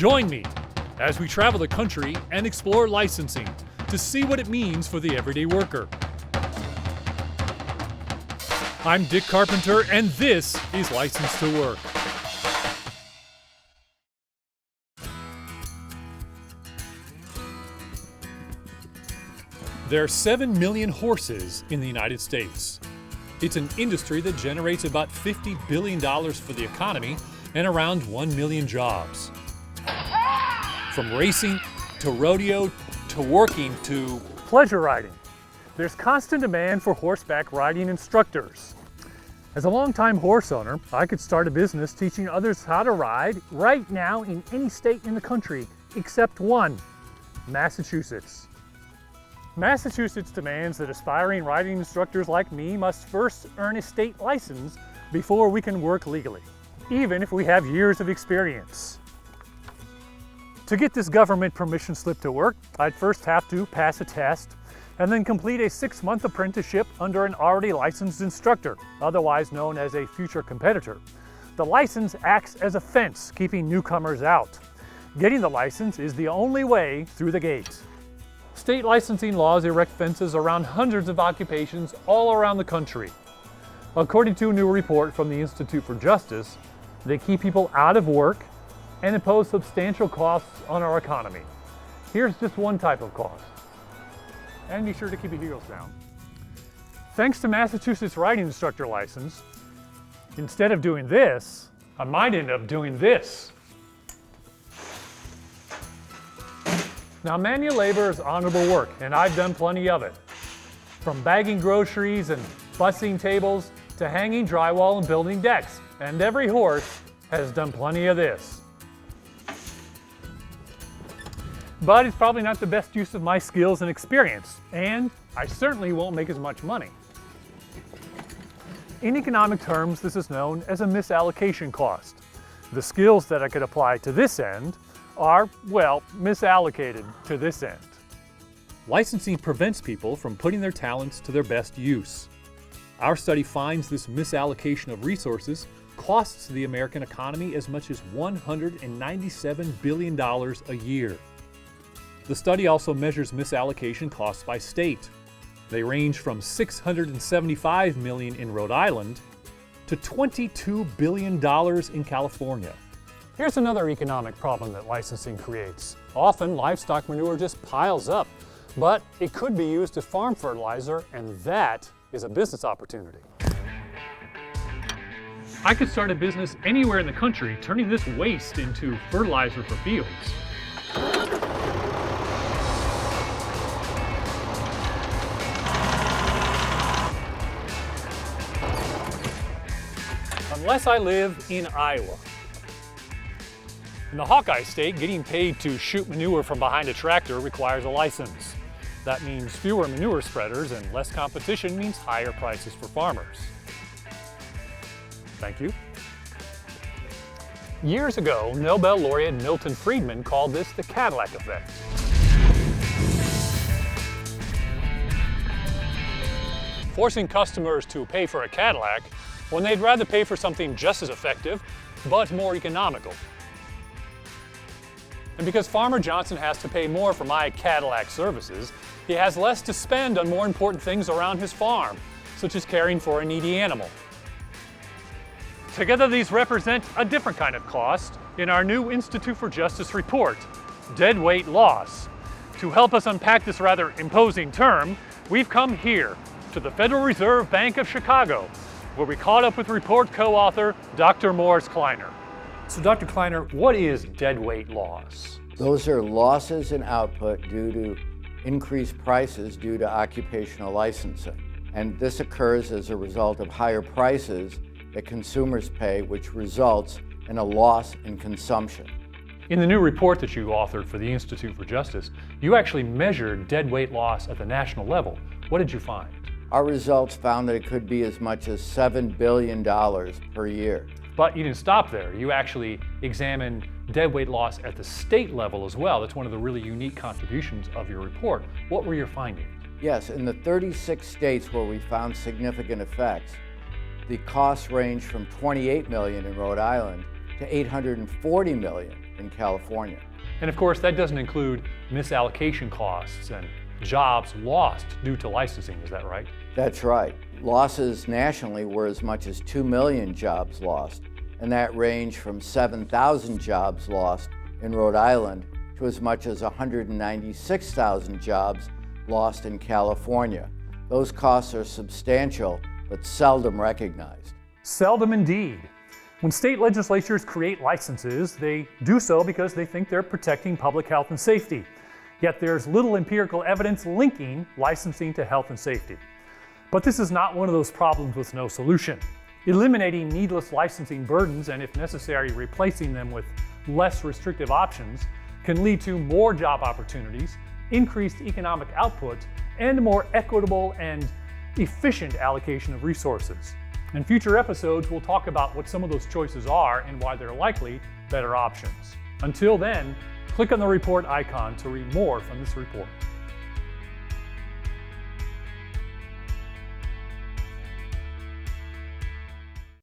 Join me as we travel the country and explore licensing to see what it means for the everyday worker. I'm Dick Carpenter, and this is License to Work. There are 7 million horses in the United States. It's an industry that generates about $50 billion for the economy and around 1 million jobs. From racing to rodeo to working to pleasure riding, there's constant demand for horseback riding instructors. As a longtime horse owner, I could start a business teaching others how to ride right now in any state in the country except one, Massachusetts. Massachusetts demands that aspiring riding instructors like me must first earn a state license before we can work legally, even if we have years of experience. To get this government permission slip to work, I'd first have to pass a test and then complete a 6-month apprenticeship under an already licensed instructor, otherwise known as a future competitor. The license acts as a fence, keeping newcomers out. Getting the license is the only way through the gate. State licensing laws erect fences around hundreds of occupations all around the country. According to a new report from the Institute for Justice, they keep people out of work and impose substantial costs on our economy. Here's just one type of cost. And be sure to keep your heels down. Thanks to Massachusetts riding instructor license, instead of doing this, I might end up doing this. Now, manual labor is honorable work, and I've done plenty of it. From bagging groceries and bussing tables to hanging drywall and building decks, and every horse has done plenty of this. But it's probably not the best use of my skills and experience, and I certainly won't make as much money. In economic terms, this is known as a misallocation cost. The skills that I could apply to this end are, well, misallocated to this end. Licensing prevents people from putting their talents to their best use. Our study finds this misallocation of resources costs the American economy as much as $197 billion a year. The study also measures misallocation costs by state. They range from $675 million in Rhode Island to $22 billion in California. Here's another economic problem that licensing creates. Often, livestock manure just piles up, but it could be used as farm fertilizer, and that is a business opportunity. I could start a business anywhere in the country, turning this waste into fertilizer for fields. Unless I live in Iowa. In the Hawkeye State, getting paid to shoot manure from behind a tractor requires a license. That means fewer manure spreaders, and less competition means higher prices for farmers. Thank you. Years ago, Nobel laureate Milton Friedman called this the Cadillac Effect. Forcing customers to pay for a Cadillac when they'd rather pay for something just as effective, but more economical. And because Farmer Johnson has to pay more for my Cadillac services, he has less to spend on more important things around his farm, such as caring for a needy animal. Together, these represent a different kind of cost in our new Institute for Justice report, Deadweight Loss. To help us unpack this rather imposing term, we've come here to the Federal Reserve Bank of Chicago, where we caught up with report co-author Dr. Morris Kleiner. So Dr. Kleiner, what is deadweight loss? Those are losses in output due to increased prices due to occupational licensing. And this occurs as a result of higher prices that consumers pay, which results in a loss in consumption. In the new report that you authored for the Institute for Justice, you actually measured deadweight loss at the national level. What did you find? Our results found that it could be as much as $7 billion per year. But you didn't stop there. You actually examined deadweight loss at the state level as well. That's one of the really unique contributions of your report. What were your findings? Yes, in the 36 states where we found significant effects, the costs range from $28 million in Rhode Island to $840 million in California. And of course, that doesn't include misallocation costs and jobs lost due to licensing, is that right? That's right. Losses nationally were as much as 2 million jobs lost, and that ranged from 7,000 jobs lost in Rhode Island to as much as 196,000 jobs lost in California. Those costs are substantial, but seldom recognized. Seldom indeed. When state legislatures create licenses, they do so because they think they're protecting public health and safety. Yet there's little empirical evidence linking licensing to health and safety. But this is not one of those problems with no solution. Eliminating needless licensing burdens, and if necessary, replacing them with less restrictive options, can lead to more job opportunities, increased economic output, and a more equitable and efficient allocation of resources. In future episodes, we'll talk about what some of those choices are and why they're likely better options. Until then, click on the report icon to read more from this report.